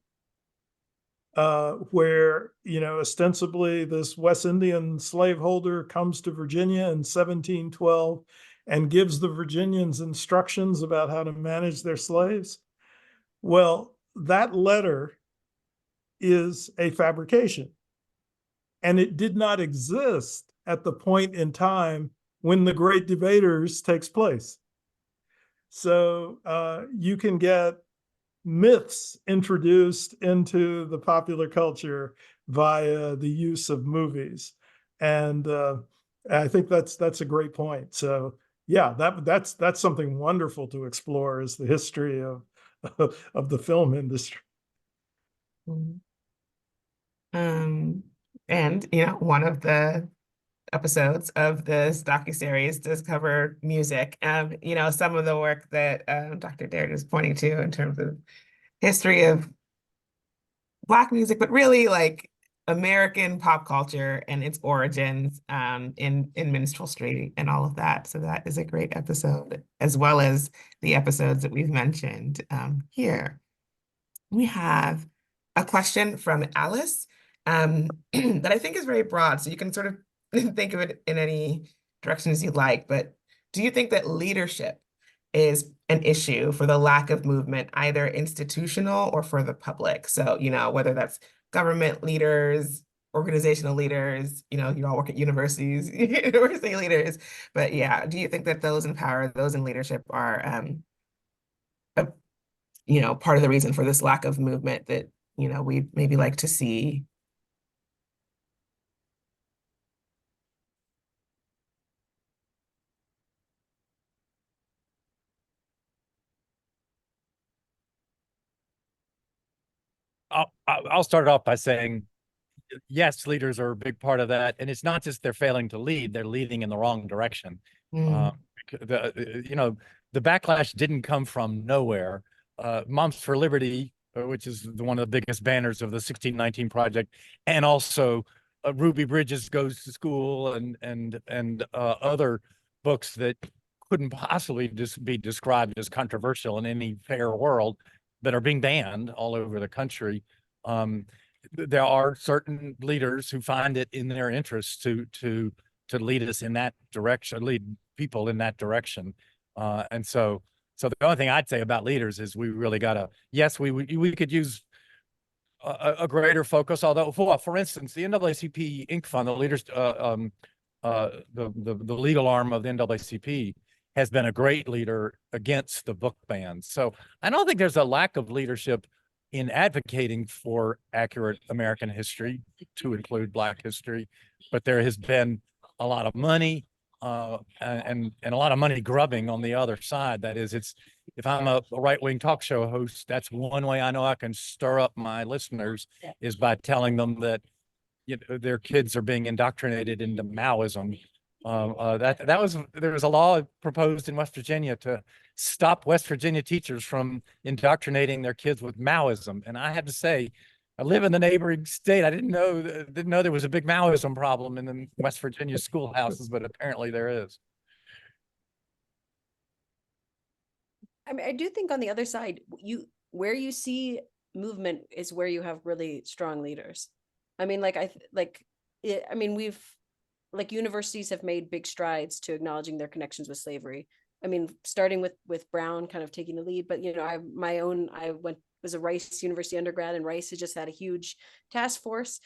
where, you know, ostensibly this West Indian slaveholder comes to Virginia in 1712 and gives the Virginians instructions about how to manage their slaves. Well, that letter is a fabrication, and it did not exist at the point in time when The Great Debaters takes place. So you can get myths introduced into the popular culture via the use of movies, and I think that's a great point. So yeah, that's something wonderful to explore, is the history of of the film industry. And you know, one of the episodes of this docuseries does cover music. You know, some of the work that Dr. Darity is pointing to in terms of history of Black music, but really like American pop culture and its origins in minstrelsy and all of that. So that is a great episode, as well as the episodes that we've mentioned here. We have a question from Alice that I think is very broad, so you can sort of think of it in any directions you'd like. But do you think that leadership is an issue for the lack of movement, either institutional or for the public? So, you know, whether that's government leaders, organizational leaders, you know, you all work at universities, university leaders. But yeah, do you think that those in power, those in leadership are, you know, part of the reason for this lack of movement that, you know, we'd maybe like to see? I'll start off by saying, yes, leaders are a big part of that. And it's not just they're failing to lead, they're leading in the wrong direction. You know, the backlash didn't come from nowhere. Moms for Liberty, which is one of the biggest banners of the 1619 Project, and also Ruby Bridges Goes to School and other books that couldn't possibly be described as controversial in any fair world, that are being banned all over the country. There are certain leaders who find it in their interest to lead us in that direction, lead people in that direction. And so the only thing I'd say about leaders is we really gotta, yes, we could use a greater focus. Although, for instance, the NAACP Inc. Fund, the leaders, the legal arm of the NAACP, has been a great leader against the book bans. So I don't think there's a lack of leadership in advocating for accurate American history, to include Black history, but there has been a lot of money and a lot of money grubbing on the other side. That is, if I'm a right-wing talk show host, that's one way I know I can stir up my listeners, is by telling them that their kids are being indoctrinated into Maoism. There was a law proposed in West Virginia to stop West Virginia teachers from indoctrinating their kids with Maoism. And I have to say, I live in the neighboring state. I didn't know there was a big Maoism problem in the West Virginia schoolhouses, but apparently there is. I mean, I do think on the other side, where you see movement is where you have really strong leaders. I mean, universities have made big strides to acknowledging their connections with slavery. I mean, starting with Brown kind of taking the lead, but I was a Rice University undergrad, and Rice has just had a huge task force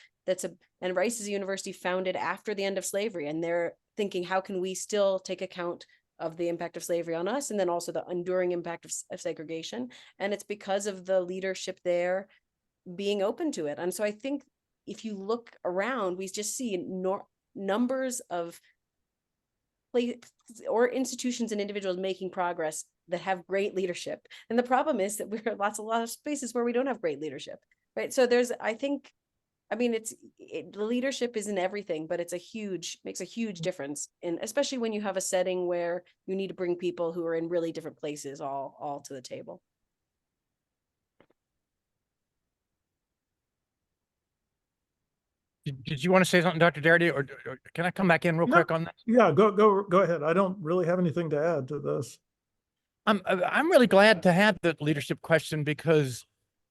and Rice is a university founded after the end of slavery, and they're thinking, how can we still take account of the impact of slavery on us, and then also the enduring impact of segregation. And it's because of the leadership there being open to it. And so I think if you look around, we just see numbers of or institutions and individuals making progress that have great leadership. And the problem is that we're a lot of spaces where we don't have great leadership, right? So the leadership isn't everything, but makes a huge difference, and especially when you have a setting where you need to bring people who are in really different places all to the table. Did you want to say something, Dr. Darity, or can I come back in real quick on that? Yeah, go ahead. I don't really have anything to add to this. I'm really glad to have the leadership question, because,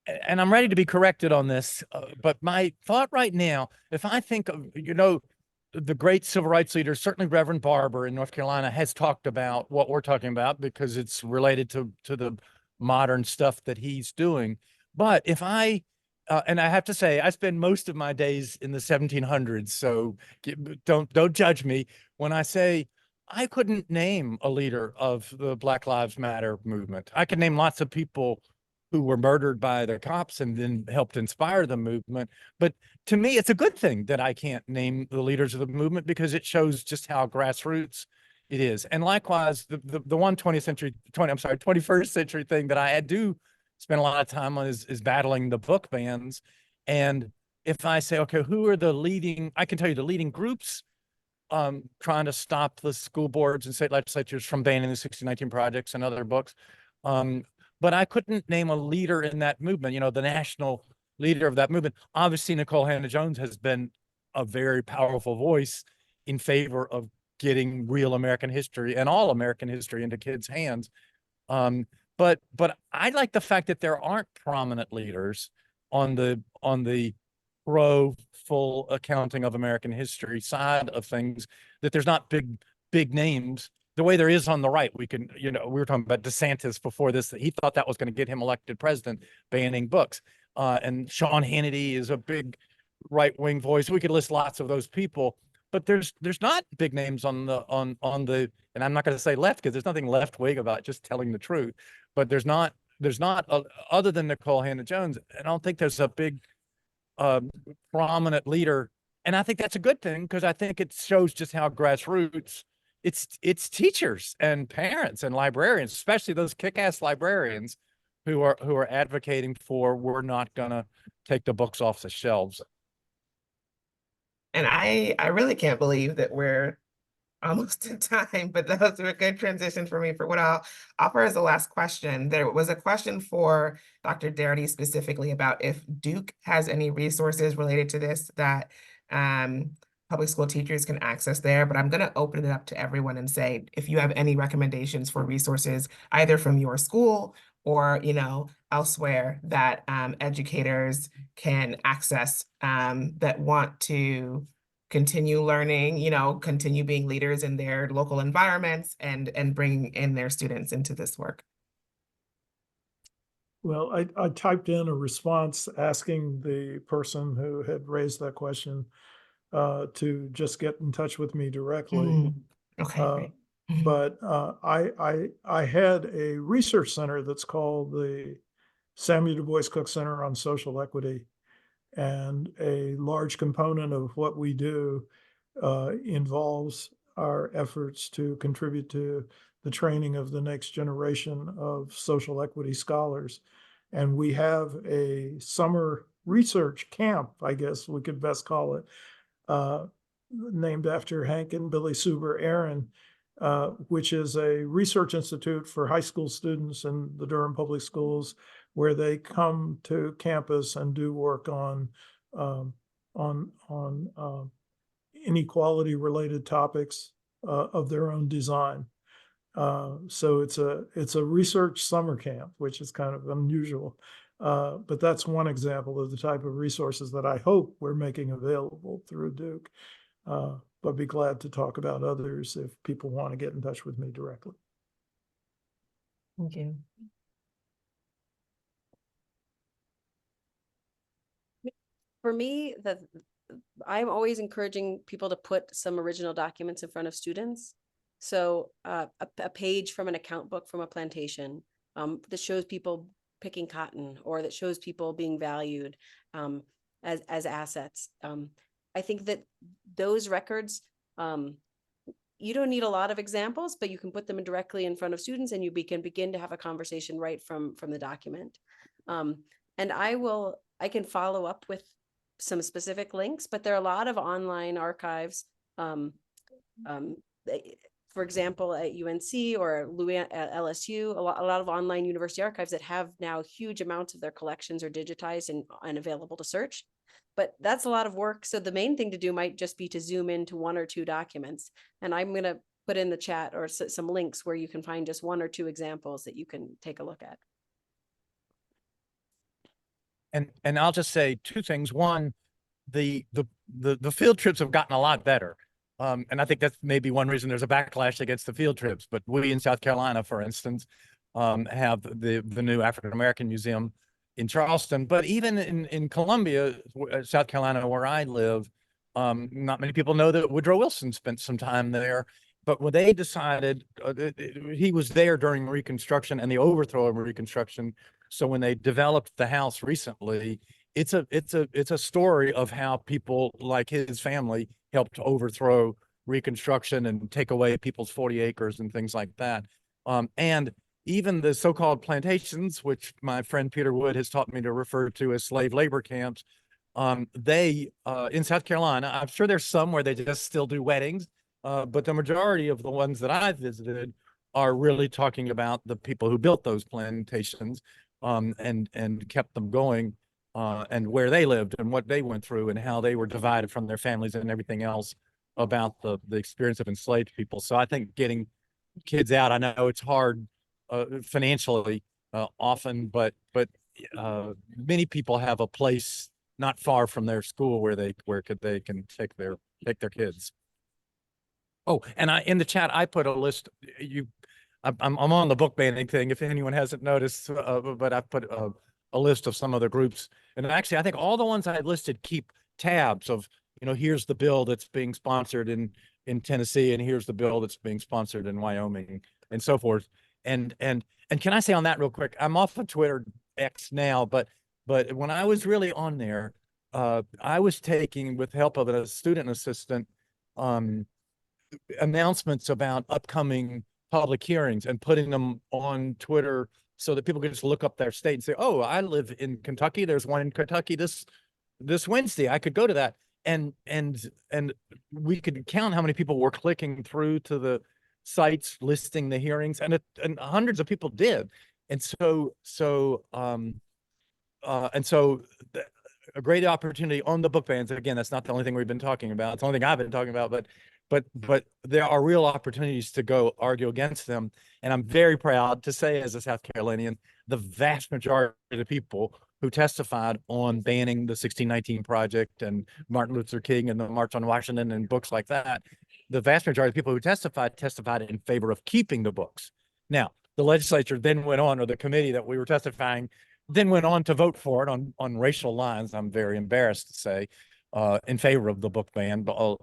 and I'm ready to be corrected on this, but my thought right now, if I think of, the great civil rights leaders, certainly Reverend Barber in North Carolina has talked about what we're talking about, because it's related to the modern stuff that he's doing. But if and I have to say, I spend most of my days in the 1700s, so don't judge me when I say I couldn't name a leader of the Black Lives Matter movement. I could name lots of people who were murdered by the cops and then helped inspire the movement. But to me, it's a good thing that I can't name the leaders of the movement, because it shows just how grassroots it is. And likewise, the one 21st century thing that I do spend a lot of time on is battling the book bans. And if I say, okay, who are I can tell you the leading groups trying to stop the school boards and state legislatures from banning the 1619 projects and other books. But I couldn't name a leader in that movement, the national leader of that movement. Obviously, Nikole Hannah-Jones has been a very powerful voice in favor of getting real American history and all American history into kids' hands. But I like the fact that there aren't prominent leaders on the pro full accounting of American history side of things, that there's not big names the way there is on the right. We were talking about DeSantis before this, that he thought that was going to get him elected president, banning books. And Sean Hannity is a big right-wing voice. We could list lots of those people, but there's not big names on the, and I'm not going to say left, because there's nothing left-wing about just telling the truth, but there's not other than Nikole Hannah-Jones, I don't think there's a big prominent leader. And I think that's a good thing, because I think it shows just how grassroots it's teachers and parents and librarians, especially those kick-ass librarians who are advocating for, we're not gonna take the books off the shelves. And I really can't believe that we're almost in time, but that was a good transition for me for what I'll offer as the last question. There was a question for Dr. Darity specifically about if Duke has any resources related to this that public school teachers can access there, but I'm going to open it up to everyone and say, if you have any recommendations for resources, either from your school or, elsewhere, that educators can access that want to continue learning, continue being leaders in their local environments and bring in their students into this work. Well, I typed in a response asking the person who had raised that question to just get in touch with me directly. Okay, great. But I had a research center that's called the Samuel Du Bois Cook Center on Social Equity, and a large component of what we do involves our efforts to contribute to the training of the next generation of social equity scholars. And we have a summer research camp, I guess we could best call it, named after Hank and Billy Suber Aaron, which is a research institute for high school students in the Durham Public Schools, where they come to campus and do work on inequality related topics of their own design. So it's a research summer camp, which is kind of unusual. But that's one example of the type of resources that I hope we're making available through Duke. But be glad to talk about others if people want to get in touch with me directly. Thank you. For me, I'm always encouraging people to put some original documents in front of students. So a page from an account book from a plantation that shows people picking cotton, or that shows people being valued as assets. I think that those records, you don't need a lot of examples, but you can put them directly in front of students, and you can begin to have a conversation right from the document. And I can follow up with some specific links, but there are a lot of online archives. For example, at UNC or at LSU, a lot of online university archives that have now huge amounts of their collections are digitized and available to search. But that's a lot of work. So the main thing to do might just be to zoom into one or two documents. And I'm going to put in the chat or some links where you can find just one or two examples that you can take a look at. And I'll just say two things. One, the field trips have gotten a lot better. And I think that's maybe one reason there's a backlash against the field trips. But we in South Carolina, for instance, have the new African American Museum in Charleston. But even in Columbia, South Carolina, where I live, not many people know that Woodrow Wilson spent some time there. But when they decided, he was there during Reconstruction and the overthrow of Reconstruction. So when they developed the house recently, it's a story of how people like his family helped overthrow Reconstruction and take away people's 40 acres and things like that. And even the so-called plantations, which my friend Peter Wood has taught me to refer to as slave labor camps, they in South Carolina, I'm sure there's some where they just still do weddings, but the majority of the ones that I've visited are really talking about the people who built those plantations and kept them going, and where they lived and what they went through and how they were divided from their families and everything else about the experience of enslaved people. So I think getting kids out, I know it's hard financially often, but many people have a place not far from their school where they can take their kids. Oh, and in the chat I put a list. I'm on the book banning thing, if anyone hasn't noticed, but I put a list of some other groups. And actually, I think all the ones I listed keep tabs of, here's the bill that's being sponsored in Tennessee, and here's the bill that's being sponsored in Wyoming, and so forth. And can I say on that real quick, I'm off of Twitter X now, but when I was really on there, I was taking, with help of a student assistant, announcements about upcoming public hearings and putting them on Twitter so that people could just look up their state and say, oh, I live in Kentucky. There's one in Kentucky this Wednesday. I could go to that. And we could count how many people were clicking through to the sites listing the hearings, and hundreds of people did. And so a great opportunity on the book bans. Again, that's not the only thing we've been talking about. It's the only thing I've been talking about, but there are real opportunities to go argue against them. And I'm very proud to say, as a South Carolinian, the vast majority of the people who testified on banning the 1619 Project and Martin Luther King and the March on Washington and books like that, the vast majority of people who testified in favor of keeping the books. Now, the legislature then went on, or the committee that we were testifying then went on to vote for it on racial lines. I'm very embarrassed to say, in favor of the book ban, but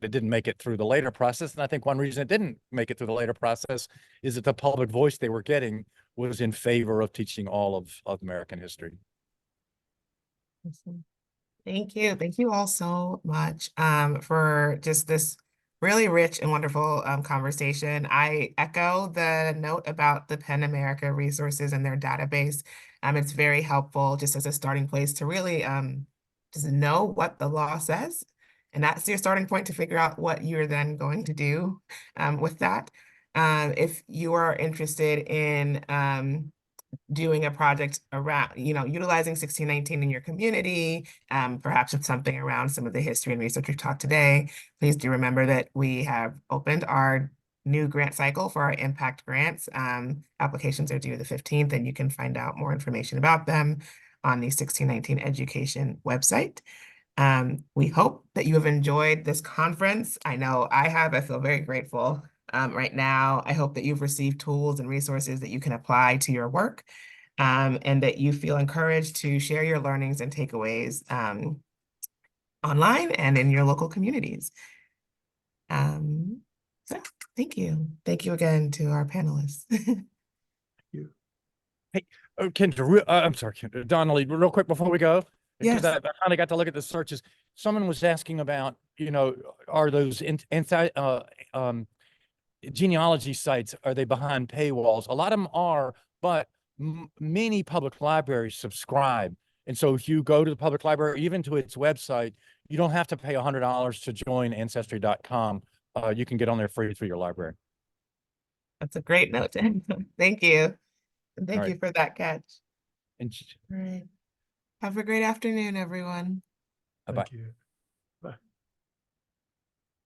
it didn't make it through the later process. And I think one reason it didn't make it through the later process is that the public voice they were getting was in favor of teaching all of American history. Awesome. Thank you. Thank you all so much for just this really rich and wonderful conversation. I echo the note about the PEN America resources and their database. It's very helpful just as a starting place to really just know what the law says. And that's your starting point to figure out what you're then going to do with that. If you are interested in doing a project around, utilizing 1619 in your community, perhaps with something around some of the history and research we've taught today, please do remember that we have opened our new grant cycle for our impact grants. Applications are due the 15th, and you can find out more information about them on the 1619 Education website. We hope that you have enjoyed this conference. I know I have. I feel very grateful right now. I hope that you've received tools and resources that you can apply to your work, and that you feel encouraged to share your learnings and takeaways online and in your local communities. So thank you. Thank you again to our panelists. Hey, Kendra, I'm sorry, Kendra, Donnalie, real quick before we go, because Yes. I finally got to look at the searches. Someone was asking about, are those genealogy sites, are they behind paywalls? A lot of them are, but many public libraries subscribe. And so if you go to the public library, even to its website, you don't have to pay $100 to join ancestry.com. You can get on there free through your library. That's a great note. Thank you. And thank All you right. for that catch. And All right. Have a great afternoon, everyone. bye-bye. Thank you.